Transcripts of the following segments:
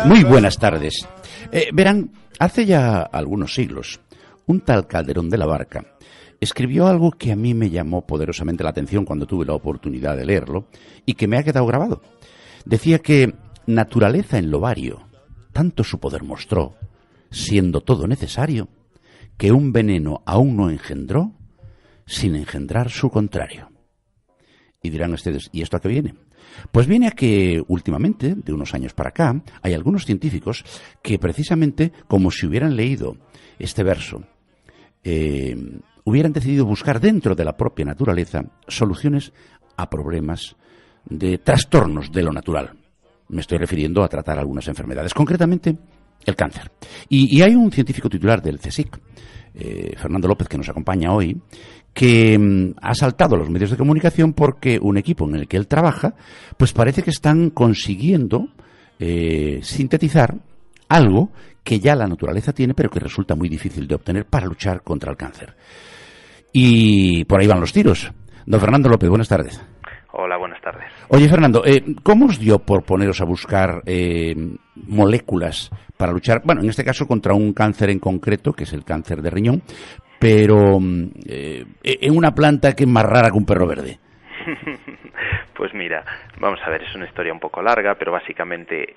Muy buenas tardes. Verán, hace ya algunos siglos, un tal Calderón de la Barca escribió algo que a mí me llamó poderosamente la atención cuando tuve la oportunidad de leerlo y que me ha quedado grabado. Decía que naturaleza en lo vario, tanto su poder mostró, siendo todo necesario, que un veneno aún no engendró, sin engendrar su contrario. Y dirán ustedes, ¿y esto a qué viene? Pues viene a que últimamente, de unos años para acá, hay algunos científicos que precisamente, como si hubieran leído este verso, hubieran decidido buscar dentro de la propia naturaleza soluciones a problemas de trastornos de lo natural. Me estoy refiriendo a tratar algunas enfermedades, concretamente el cáncer. Y hay un científico titular del CSIC, Fernando López, que nos acompaña hoy, que ha saltado a los medios de comunicación porque un equipo en el que él trabaja, pues parece que están consiguiendo sintetizar algo que ya la naturaleza tiene, pero que resulta muy difícil de obtener para luchar contra el cáncer. Y por ahí van los tiros. Don Fernando López, buenas tardes. Hola, buenas tardes. Oye, Fernando, ¿cómo os dio por poneros a buscar moléculas para luchar, bueno, en este caso contra un cáncer en concreto, que es el cáncer de riñón, pero en una planta que es más rara que un perro verde? Pues mira, vamos a ver, es una historia un poco larga, pero básicamente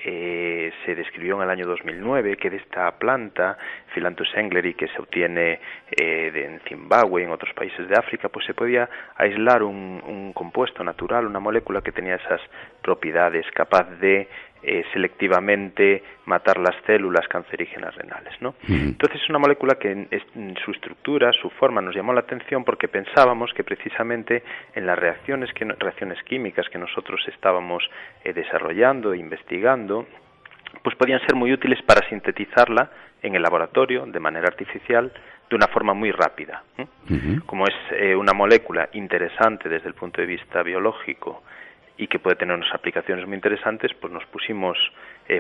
se describió en el año 2009 que de esta planta, Phyllanthus engleri, que se obtiene en Zimbabue y en otros países de África, pues se podía aislar un compuesto natural, una molécula que tenía esas propiedades, capaz de selectivamente matar las células cancerígenas renales, ¿no? Entonces es una molécula que en su estructura, su forma, nos llamó la atención porque pensábamos que precisamente en las reacciones químicas que nosotros estábamos desarrollando e investigando, pues podían ser muy útiles para sintetizarla en el laboratorio de manera artificial de una forma muy rápida. Como es una molécula interesante desde el punto de vista biológico y que puede tener unas aplicaciones muy interesantes, pues nos pusimos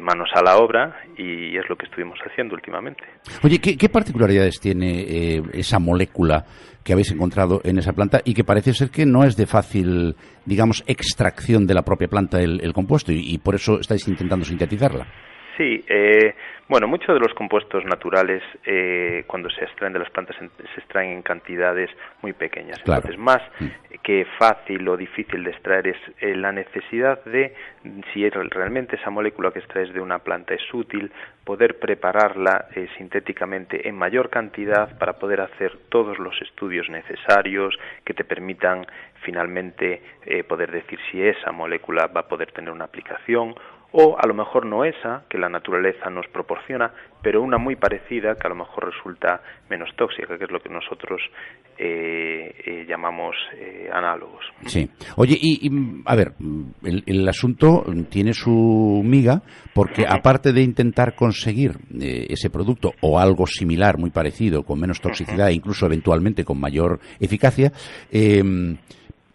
manos a la obra y es lo que estuvimos haciendo últimamente. Oye, ¿qué particularidades tiene esa molécula que habéis encontrado en esa planta y que parece ser que no es de fácil, digamos, extracción de la propia planta el compuesto y por eso estáis intentando sintetizarla? Sí, bueno, muchos de los compuestos naturales cuando se extraen de las plantas se extraen en cantidades muy pequeñas. Claro. Entonces, más que fácil o difícil de extraer es la necesidad de, si realmente esa molécula que extraes de una planta es útil, poder prepararla sintéticamente en mayor cantidad para poder hacer todos los estudios necesarios que te permitan finalmente poder decir si esa molécula va a poder tener una aplicación, o a lo mejor no esa que la naturaleza nos proporciona, pero una muy parecida que a lo mejor resulta menos tóxica, que es lo que nosotros llamamos análogos. Sí. Oye, y a ver, el asunto tiene su miga, porque aparte de intentar conseguir ese producto o algo similar, muy parecido, con menos toxicidad e incluso eventualmente con mayor eficacia,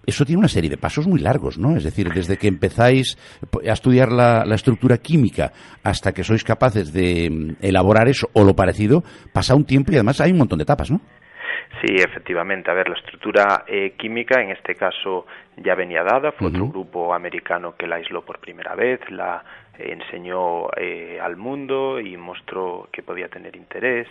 eso tiene una serie de pasos muy largos, ¿no? Es decir, desde que empezáis a estudiar la estructura química hasta que sois capaces de elaborar eso o lo parecido, pasa un tiempo y además hay un montón de etapas, ¿no? Sí, efectivamente. A ver, la estructura química, en este caso, ya venía dada. Fue otro grupo americano que la aisló por primera vez, la enseñó al mundo y mostró que podía tener interés.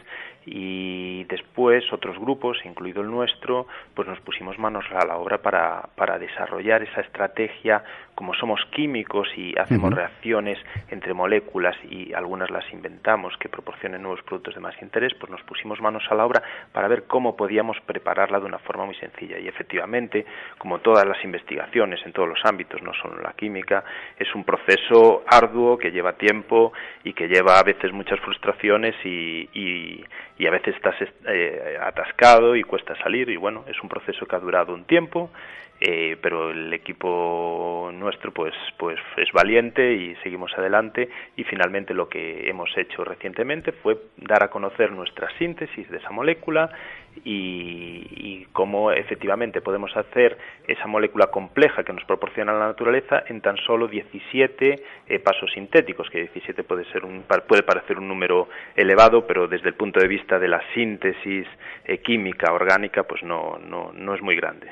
Y después otros grupos, incluido el nuestro, pues nos pusimos manos a la obra para desarrollar esa estrategia. Como somos químicos y hacemos reacciones entre moléculas y algunas las inventamos que proporcionen nuevos productos de más interés, pues nos pusimos manos a la obra para ver cómo podíamos prepararla de una forma muy sencilla. Y efectivamente, como todas las investigaciones en todos los ámbitos, no solo en la química, es un proceso arduo que lleva tiempo y que lleva a veces muchas frustraciones y a veces estás atascado y cuesta salir, y bueno, es un proceso que ha durado un tiempo, pero el equipo nuestro pues es valiente y seguimos adelante, y finalmente lo que hemos hecho recientemente fue dar a conocer nuestra síntesis de esa molécula y cómo efectivamente podemos hacer esa molécula compleja que nos proporciona la naturaleza en tan solo 17 pasos sintéticos, que 17 puede parecer un número elevado, pero desde el punto de vista de la síntesis química, orgánica, pues no es muy grande.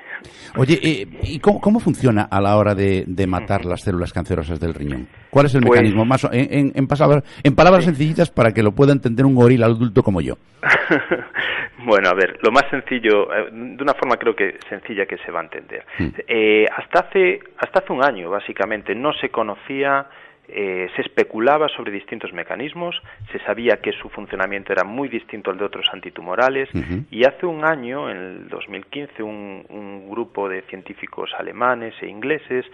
Oye, ¿y cómo funciona a la hora de matar las células cancerosas del riñón? ¿Cuál es el mecanismo? Más en palabras sencillitas para que lo pueda entender un gorila adulto como yo. Bueno, a ver, lo más sencillo, de una forma creo que sencilla que se va a entender. Hasta hace un año, básicamente, no se conocía, se especulaba sobre distintos mecanismos, se sabía que su funcionamiento era muy distinto al de otros antitumorales, y hace un año, en el 2015, un grupo de científicos alemanes e ingleses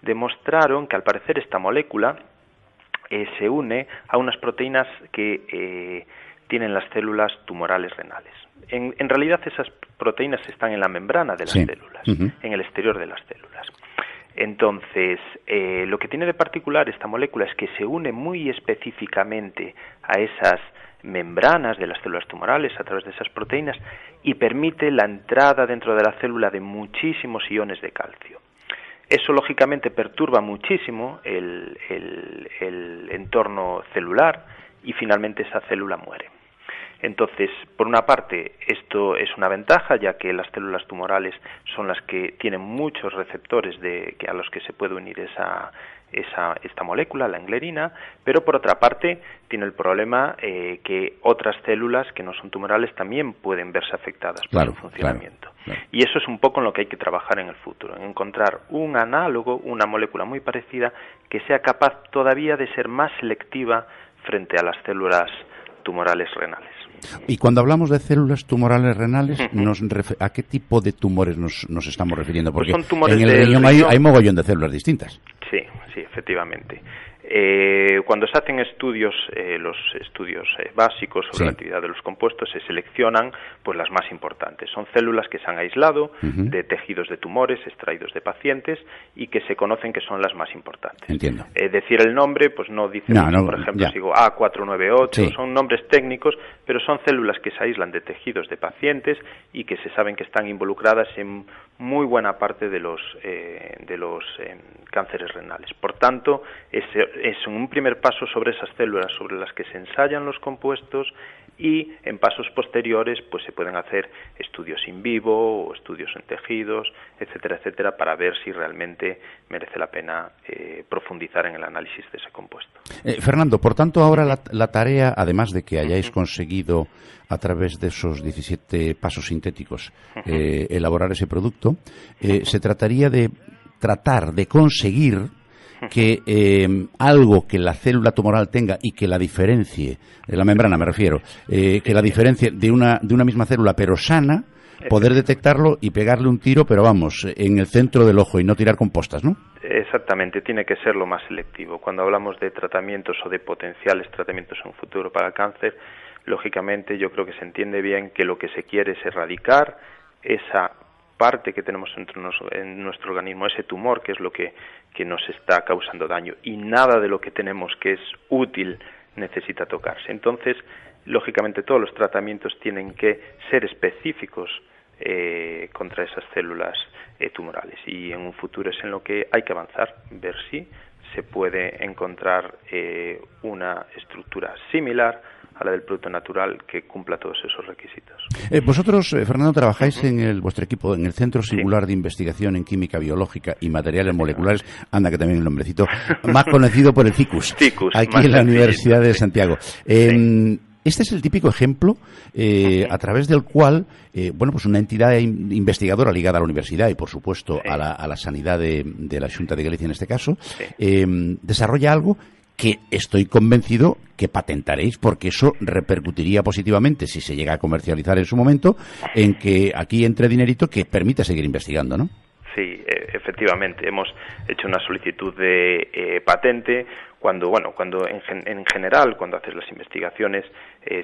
demostraron que al parecer esta molécula se une a unas proteínas que tienen las células tumorales renales. En realidad esas proteínas están en la membrana de las células, en el exterior de las células. Entonces, lo que tiene de particular esta molécula es que se une muy específicamente a esas membranas de las células tumorales a través de esas proteínas y permite la entrada dentro de la célula de muchísimos iones de calcio. Eso, lógicamente, perturba muchísimo el entorno celular y finalmente esa célula muere. Entonces, por una parte, esto es una ventaja, ya que las células tumorales son las que tienen muchos receptores a los que se puede unir esta molécula, la englerina, pero por otra parte tiene el problema que otras células que no son tumorales también pueden verse afectadas por su funcionamiento. Claro. Y eso es un poco en lo que hay que trabajar en el futuro, en encontrar un análogo, una molécula muy parecida que sea capaz todavía de ser más selectiva frente a las células tumorales renales. Y cuando hablamos de células tumorales renales, ¿a qué tipo de tumores nos estamos refiriendo? Porque pues son tumores en el riñón hay mogollón de células distintas. Sí, efectivamente. Cuando se hacen estudios, los estudios básicos sobre la actividad de los compuestos, se seleccionan pues las más importantes. Son células que se han aislado de tejidos de tumores extraídos de pacientes y que se conocen que son las más importantes. Entiendo. Decir el nombre, pues no dice mucho. Por ejemplo, si digo A498, son nombres técnicos, pero son células que se aíslan de tejidos de pacientes y que se saben que están involucradas en muy buena parte de los cánceres renales. Por tanto, es un primer paso sobre esas células sobre las que se ensayan los compuestos, y en pasos posteriores pues se pueden hacer estudios in vivo o estudios en tejidos, etcétera, para ver si realmente merece la pena profundizar en el análisis de ese compuesto. Fernando, por tanto, ahora la tarea, además de que hayáis conseguido a través de esos 17 pasos sintéticos elaborar ese producto, se trataría de tratar de conseguir que algo que la célula tumoral tenga y que la diferencie, la membrana me refiero, que la diferencie de una misma célula pero sana, poder detectarlo y pegarle un tiro, pero vamos, en el centro del ojo y no tirar compostas, ¿no? Exactamente, tiene que ser lo más selectivo. Cuando hablamos de tratamientos o de potenciales tratamientos en un futuro para el cáncer, lógicamente yo creo que se entiende bien que lo que se quiere es erradicar esa parte que tenemos en nuestro organismo, ese tumor que es lo que nos está causando daño, y nada de lo que tenemos que es útil necesita tocarse. Entonces, lógicamente todos los tratamientos tienen que ser específicos contra esas células tumorales, y en un futuro es en lo que hay que avanzar, ver si se puede encontrar una estructura similar a la del producto natural que cumpla todos esos requisitos. Vosotros, Fernando, trabajáis en vuestro equipo en el Centro Singular de Investigación en Química Biológica y Materiales Moleculares, anda que también el nombrecito, más conocido por el CICUS, aquí en la Universidad de Santiago. Este es el típico ejemplo a través del cual, pues una entidad investigadora ligada a la universidad y, por supuesto, a la sanidad de la Xunta de Galicia en este caso, desarrolla algo que estoy convencido que patentaréis, porque eso repercutiría positivamente, si se llega a comercializar en su momento, en que aquí entre dinerito que permita seguir investigando, ¿no? Sí, efectivamente, hemos hecho una solicitud de patente cuando en general, cuando haces las investigaciones,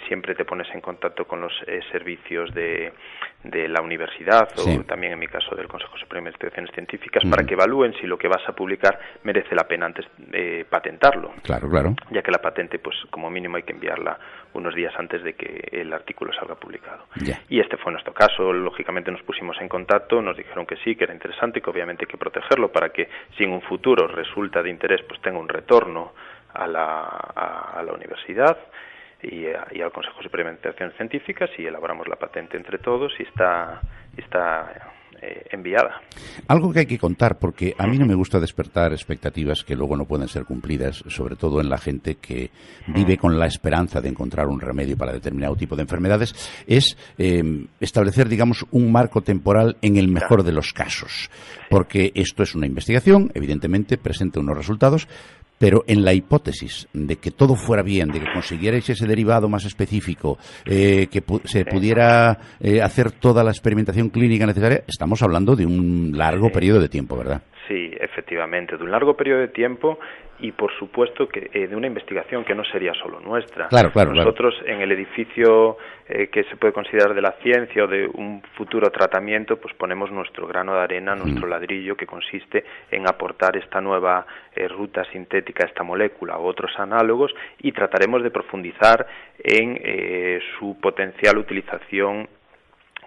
siempre te pones en contacto con los servicios de la universidad o también en mi caso del Consejo Supremo de Investigaciones Científicas para que evalúen si lo que vas a publicar merece la pena antes de patentarlo. Claro, claro. Ya que la patente, pues como mínimo hay que enviarla unos días antes de que el artículo salga publicado. Yeah. Y este fue nuestro caso. Lógicamente nos pusimos en contacto, nos dijeron que sí, que era interesante, que obviamente hay que protegerlo para que si en un futuro resulta de interés, pues tenga un retorno a la universidad y al Consejo Supremo de Investigaciones Científicas, y elaboramos la patente entre todos y está enviada. Algo que hay que contar, porque a mí no me gusta despertar expectativas que luego no pueden ser cumplidas, sobre todo en la gente que vive con la esperanza de encontrar un remedio para determinado tipo de enfermedades, es establecer, digamos, un marco temporal en el mejor de los casos. Porque esto es una investigación, evidentemente presenta unos resultados, pero en la hipótesis de que todo fuera bien, de que consiguierais ese derivado más específico, que se pudiera hacer toda la experimentación clínica necesaria, estamos hablando de un largo periodo de tiempo, ¿verdad? Sí, efectivamente, de un largo periodo de tiempo y, por supuesto, que de una investigación que no sería solo nuestra. Claro. Nosotros, en el edificio que se puede considerar de la ciencia o de un futuro tratamiento, pues ponemos nuestro grano de arena, nuestro ladrillo, que consiste en aportar esta nueva ruta sintética, esta molécula u otros análogos, y trataremos de profundizar en su potencial utilización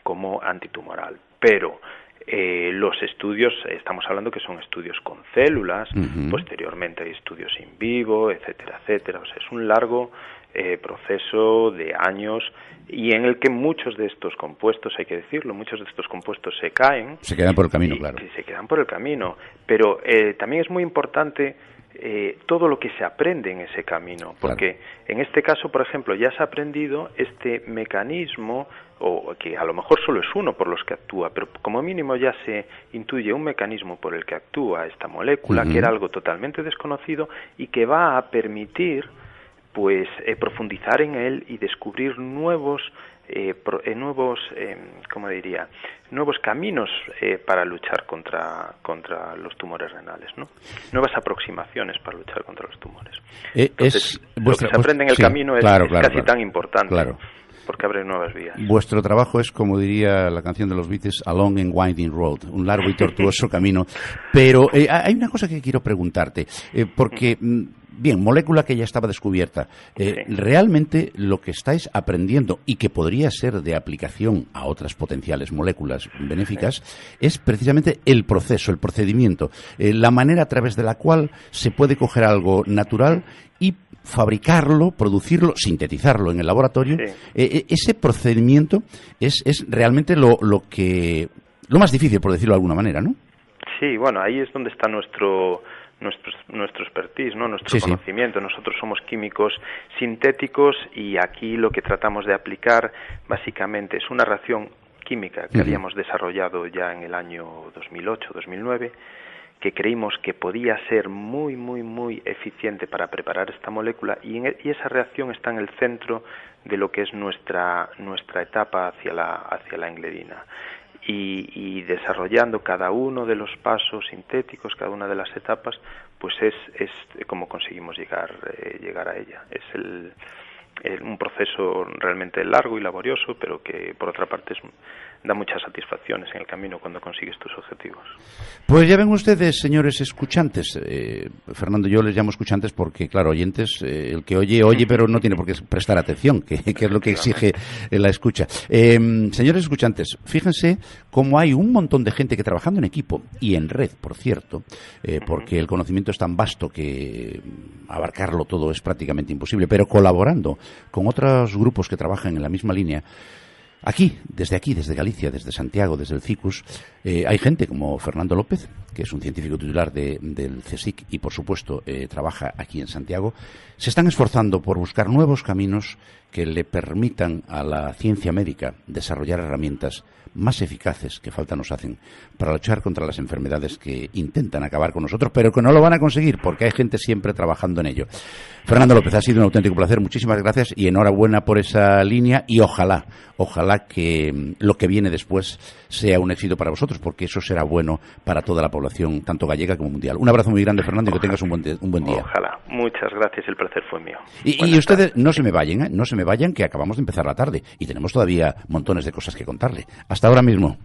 como antitumoral. Pero los estudios, estamos hablando que son estudios con células, posteriormente hay estudios in vivo, etcétera, etcétera. O sea, es un largo proceso de años y en el que muchos de estos compuestos, hay que decirlo, muchos de estos compuestos se caen. Se quedan por el camino, claro. Se quedan por el camino, pero también es muy importante todo lo que se aprende en ese camino, porque en este caso, por ejemplo, ya se ha aprendido este mecanismo, o que a lo mejor solo es uno por los que actúa, pero como mínimo ya se intuye un mecanismo por el que actúa esta molécula, que era algo totalmente desconocido y que va a permitir pues profundizar en él y descubrir nuevos caminos para luchar contra los tumores renales, ¿no? Nuevas aproximaciones para luchar contra los tumores. Entonces, lo que se aprende en el camino es casi tan importante. Claro. Porque abre nuevas vías. Vuestro trabajo es, como diría la canción de los Beatles, a long and winding road, un largo y tortuoso camino. Pero hay una cosa que quiero preguntarte, porque, bien, molécula que ya estaba descubierta, realmente lo que estáis aprendiendo y que podría ser de aplicación a otras potenciales moléculas benéficas es precisamente el proceso, el procedimiento, la manera a través de la cual se puede coger algo natural y fabricarlo, producirlo, sintetizarlo en el laboratorio. Ese procedimiento es realmente lo más difícil, por decirlo de alguna manera, ¿no? Sí, bueno, ahí es donde está nuestro expertise, ¿no? Nuestro conocimiento. Nosotros somos químicos sintéticos y aquí lo que tratamos de aplicar básicamente es una reacción química que habíamos desarrollado ya en el año 2008-2009, que creímos que podía ser muy, muy, muy eficiente para preparar esta molécula y esa reacción está en el centro de lo que es nuestra etapa hacia la engledina. Y desarrollando cada uno de los pasos sintéticos, cada una de las etapas, pues es como conseguimos llegar a ella. Es un proceso realmente largo y laborioso, pero que por otra parte da muchas satisfacciones en el camino cuando consigues tus objetivos. Pues ya ven ustedes, señores escuchantes, Fernando, yo les llamo escuchantes porque, claro, oyentes, el que oye, pero no tiene por qué prestar atención, que es lo que exige la escucha. Señores escuchantes, fíjense cómo hay un montón de gente que trabajando en equipo y en red, por cierto, porque el conocimiento es tan vasto que abarcarlo todo es prácticamente imposible, pero colaborando con otros grupos que trabajan en la misma línea. Aquí, desde Galicia, desde Santiago, desde el CICUS, hay gente como Fernando López, que es un científico titular del CSIC y, por supuesto, trabaja aquí en Santiago. Se están esforzando por buscar nuevos caminos que le permitan a la ciencia médica desarrollar herramientas más eficaces que falta nos hacen para luchar contra las enfermedades que intentan acabar con nosotros, pero que no lo van a conseguir porque hay gente siempre trabajando en ello. Fernando López, ha sido un auténtico placer, muchísimas gracias y enhorabuena por esa línea y ojalá que lo que viene después sea un éxito para vosotros, porque eso será bueno para toda la población, tanto gallega como mundial. Un abrazo muy grande, Fernando, y que tengas un buen día. Ojalá. Muchas gracias, el placer fue mío. Y ustedes no se me vayan, que acabamos de empezar la tarde y tenemos todavía montones de cosas que contarle. Hasta ahora mismo.